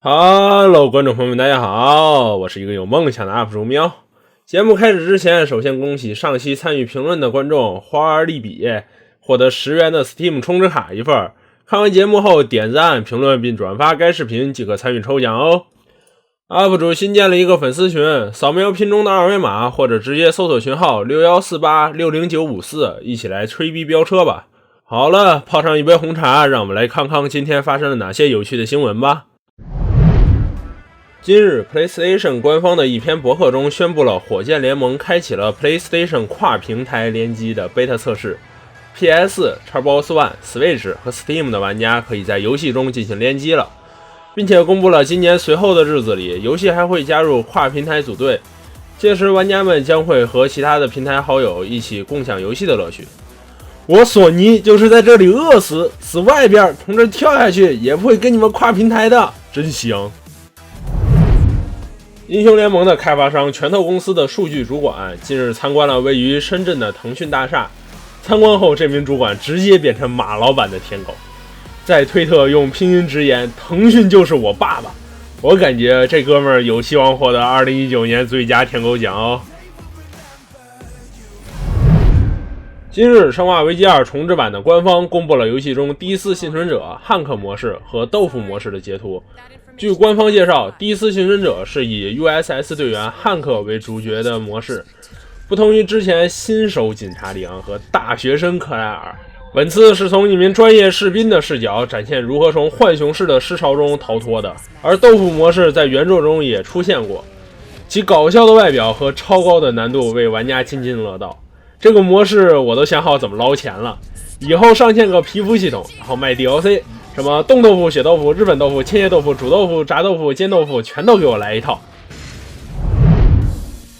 Hello，观众朋友们，大家好，我是一个有梦想的 UP 主喵。节目开始之前，首先恭喜上期参与评论的观众花儿利比获得10元的 Steam 充值卡一份。看完节目后点赞、评论并转发该视频即可参与抽奖哦。UP 主新建了一个粉丝群，扫描屏中的二维码或者直接搜索群号6148609554，一起来吹逼飙车吧。好了，泡上一杯红茶，让我们来看看今天发生了哪些有趣的新闻吧。今日 PlayStation 官方的一篇博客中宣布了火箭联盟开启了 PlayStation 跨平台联机的 beta 测试， PS、Xbox One、Switch 和 Steam 的玩家可以在游戏中进行联机了，并且公布了今年随后的日子里游戏还会加入跨平台组队，届时玩家们将会和其他的平台好友一起共享游戏的乐趣。我索尼就是在这里饿死，死外边从这跳下去也不会跟你们跨平台的，真香。英雄联盟的开发商拳头公司的数据主管近日参观了位于深圳的腾讯大厦，参观后这名主管直接变成马老板的舔狗，在推特用拼音直言腾讯就是我爸爸。我感觉这哥们儿有希望获得2019年最佳舔狗奖哦。今日生化危机2重置版的官方公布了游戏中第4幸存者汉克模式和豆腐模式的截图。据官方介绍，第4幸存者是以 USS 队员汉克为主角的模式，不同于之前新手警察里昂和大学生克莱尔，本次是从一名专业士兵的视角展现如何从浣熊式的尸潮中逃脱的。而豆腐模式在原作中也出现过，其搞笑的外表和超高的难度为玩家津津乐道。这个模式我都想好怎么捞钱了，以后上线个皮肤系统，然后卖 DLC， 什么冻豆腐、血豆腐、日本豆腐、千叶豆腐、煮豆腐、炸豆腐、煎豆腐，全都给我来一套。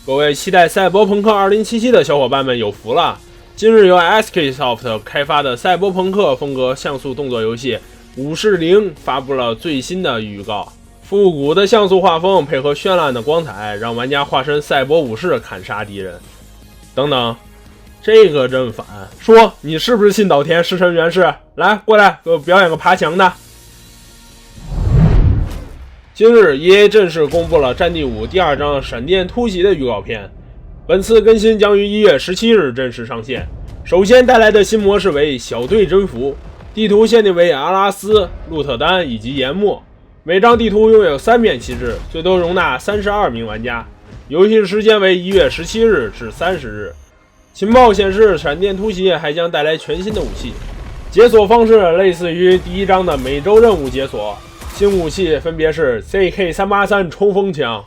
各位期待赛博朋克2077的小伙伴们有福了，今日由 SKSoft 开发的赛博朋克风格像素动作游戏武士0发布了最新的预告。复古的像素画风配合绚烂的光彩，让玩家化身赛博武士砍杀敌人。等等，这个真烦，说你是不是信岛田石神元士？来，过来给我表演个爬墙的。今日 EA 正式公布了战地5第2章闪电突袭的预告片，本次更新将于1月17日正式上线。首先带来的新模式为小队征服，地图限定为阿拉斯、鹿特丹以及研墨，每张地图拥有3面旗帜，最多容纳32名玩家，游戏时间为1月17日至30日。情报显示，闪电突袭还将带来全新的武器，解锁方式类似于第1章的每周任务解锁。新武器分别是 CK383 冲锋枪、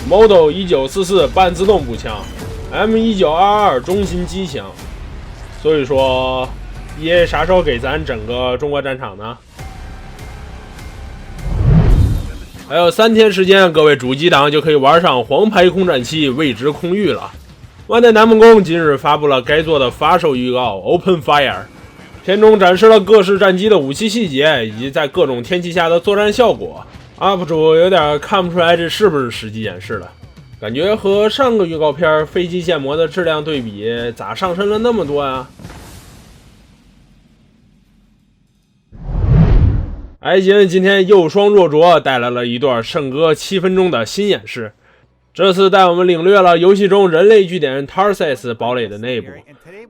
Model 1944半自动步枪、M1922 中型机枪。所以说 EA 啥时候给咱整个中国战场呢？还有3天时间，各位主机党就可以玩上黄牌空战期未知空域了。万代南梦宫今日发布了该作的发售预告 Open Fire， 片中展示了各式战机的武器细节以及在各种天气下的作战效果。UP 主有点看不出来这是不是实际演示了，感觉和上个预告片飞机建模的质量对比，咋上升了那么多呀？爱金今天又双若灼带来了一段圣歌7分钟的新演示，这次带我们领略了游戏中人类据点 Tarsis 堡垒的内部。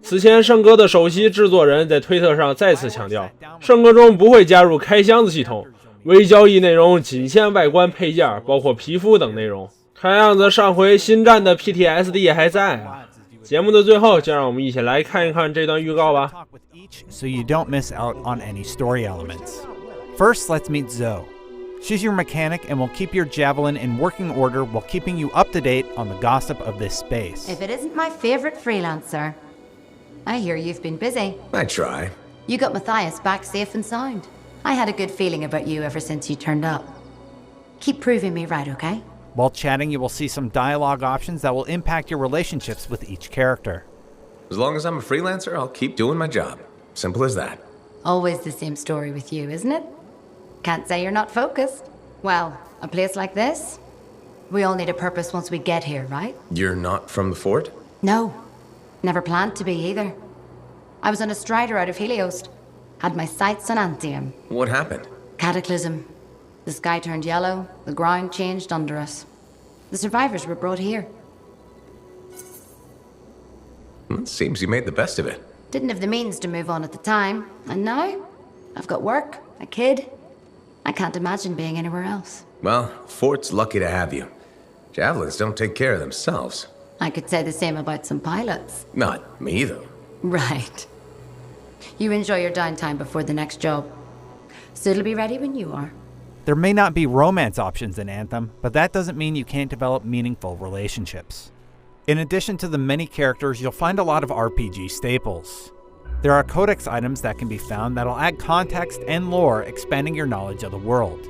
此前圣歌的首席制作人在推特上再次强调，圣歌中不会加入开箱子系统，微交易内容仅限外观配件，包括皮肤等内容。看样子上回新战的 PTSD 还在啊。节目的最后，就让我们一起来看一看这段预告吧。 So you don't miss out on any story elements. First, let's meet Zoe. She's your mechanic and will keep your javelin in working order while keeping you up to date on the gossip of this space. If it isn't my favorite freelancer. I hear you've been busy. I try. You got Matthias back safe and sound. I had a good feeling about you ever since you turned up. Keep proving me right, okay? While chatting, you will see some dialogue options that will impact your relationships with each character. As long as I'm a freelancer, I'll keep doing my job. Simple as that. Always the same story with you, isn't it? Can't say you're not focused. Well, a place like this, we all need a purpose once we get here, right? You're not from the fort? No. Never planned to be either. I was on a strider out of Helios. Had my sights on Antium. What happened? Cataclysm. The sky turned yellow, the ground changed under us. The survivors were brought here. It seems you made the best of it. Didn't have the means to move on at the time, and now I've got work, a kid. I can't imagine being anywhere else. Well, Fort's lucky to have you. Javelins don't take care of themselves. I could say the same about some pilots. Not me, though. Right. You enjoy your downtime before the next job. So it'll be ready when you are. There may not be romance options in Anthem, but that doesn't mean you can't develop meaningful relationships. In addition to the many characters, you'll find a lot of RPG staples. There are codex items that can be found that'll add context and lore, expanding your knowledge of the world.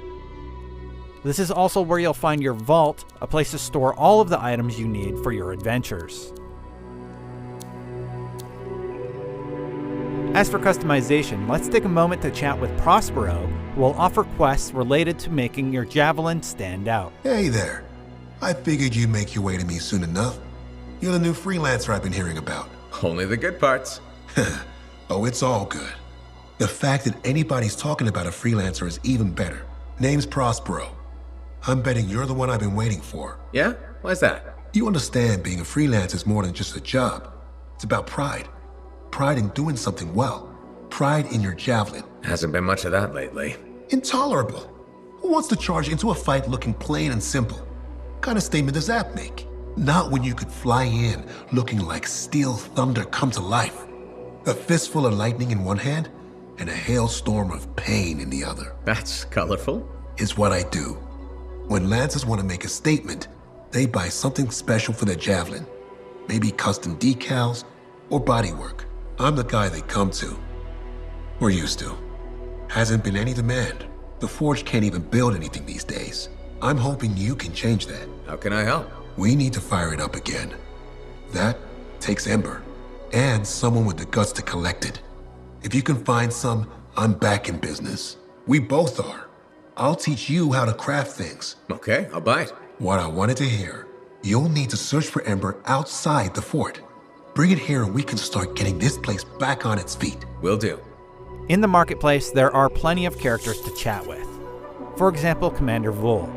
This is also where you'll find your vault, a place to store all of the items you need for your adventures. As for customization, let's take a moment to chat with Prospero, who will offer quests related to making your javelin stand out. Hey there. I figured you'd make your way to me soon enough. You're the new freelancer I've been hearing about. Only the good parts. Oh, it's all good. The fact that anybody's talking about a freelancer is even better. Name's Prospero. I'm betting you're the one I've been waiting for. Yeah? Why's that? You understand being a freelancer is more than just a job. It's about pride. Pride in doing something well. Pride in your javelin. Hasn't been much of that lately. Intolerable. Who wants to charge into a fight looking plain and simple? What kind of statement does that make? Not when you could fly in looking like steel thunder come to life. A fistful of lightning in one hand and a hailstorm of pain in the other. That's colorful. Is what I do. When Lancers want to make a statement, they buy something special for their javelin. Maybe custom decals or bodywork. I'm the guy they come to. Or used to. Hasn't been any demand. The Forge can't even build anything these days. I'm hoping you can change that. How can I help? We need to fire it up again. That takes Ember. And someone with the guts to collect it. If you can find some, I'm back in business. We both are. I'll teach you how to craft things. Okay, I'll bite. What I wanted to hear. You'll need to search for Ember outside the fort. Bring it here and we can start getting this place back on its feet. Will do. In the marketplace, there are plenty of characters to chat with. For example, Commander Vul.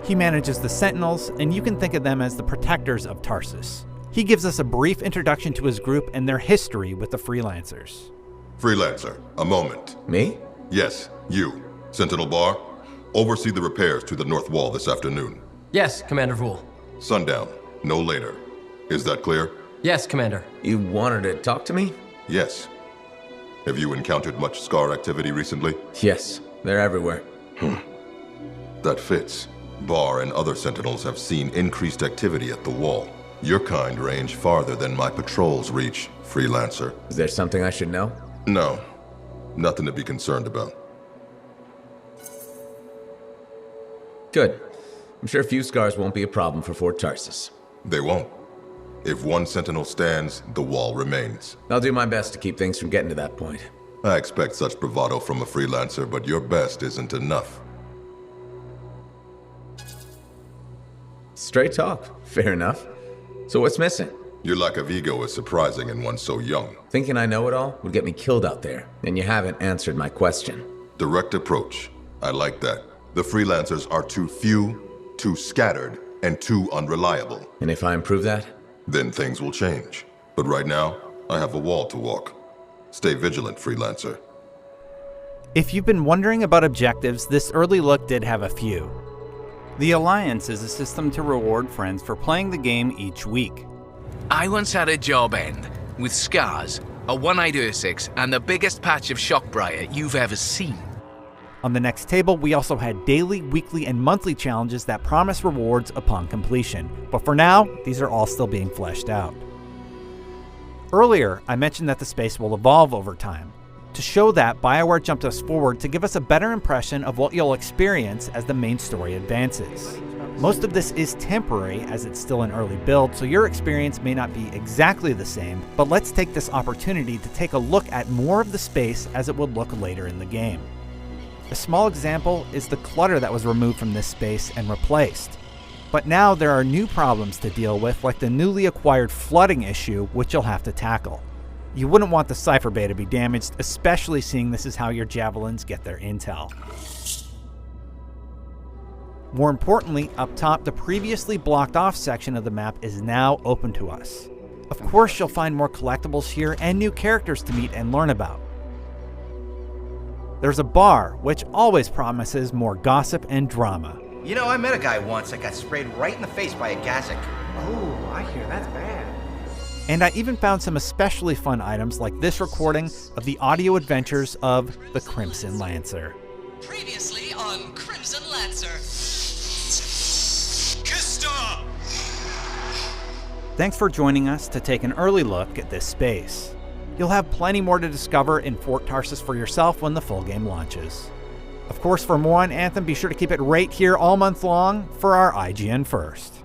He manages the Sentinels, and you can think of them as the protectors of Tarsus. He gives us a brief introduction to his group and their history with the Freelancers. Freelancer, a moment. Me? Yes, you. Sentinel Bar, oversee the repairs to the north wall this afternoon. Yes, Commander Vul. Sundown, no later. Is that clear? Yes, Commander. You wanted to talk to me? Yes. Have you encountered much Scar activity recently? Yes, they're everywhere. That fits. Bar and other Sentinels have seen increased activity at the wall. Your kind range farther than my patrols reach, Freelancer. Is there something I should know? No, nothing to be concerned about. Good. I'm sure few scars won't be a problem for Fort Tarsus. They won't. If one Sentinel stands, the wall remains. I'll do my best to keep things from getting to that point. I expect such bravado from a Freelancer, but your best isn't enough. Straight talk. Fair enough. So what's missing? Your lack of ego is surprising in one so young. Thinking I know it all would get me killed out there, and you haven't answered my question. Direct approach. I like that. The Freelancers are too few, too scattered, and too unreliable. And if I improve that? Then things will change. But right now, I have a wall to walk. Stay vigilant, Freelancer. If you've been wondering about objectives, this early look did have a few. The Alliance is a system to reward friends for playing the game each week. I once had a job end with scars, a one-eyed Ursix, and the biggest patch of Shockbriar you've ever seen. On the next table, we also had daily, weekly, and monthly challenges that promise rewards upon completion. But for now, these are all still being fleshed out. Earlier, I mentioned that the space will evolve over time. To show that, BioWare jumped us forward to give us a better impression of what you'll experience as the main story advances. Most of this is temporary as it's still an early build, so your experience may not be exactly the same, but let's take this opportunity to take a look at more of the space as it would look later in the game. A small example is the clutter that was removed from this space and replaced. But now there are new problems to deal with, like the newly acquired flooding issue, which you'll have to tackle. You wouldn't want the Cypher Bay to be damaged, especially seeing this is how your javelins get their intel. More importantly, up top, the previously blocked off section of the map is now open to us. Of course, you'll find more collectibles here and new characters to meet and learn about. There's a bar, which always promises more gossip and drama. You know, I met a guy once that got sprayed right in the face by a Gazik. Oh, I hear that's bad. And I even found some especially fun items like this recording of the audio adventures of the Crimson Lancer. Previously on Crimson Lancer. Thanks for joining us to take an early look at this space. You'll have plenty more to discover in Fort Tarsis for yourself when the full game launches. Of course, for more on Anthem, be sure to keep it right here all month long for our IGN First.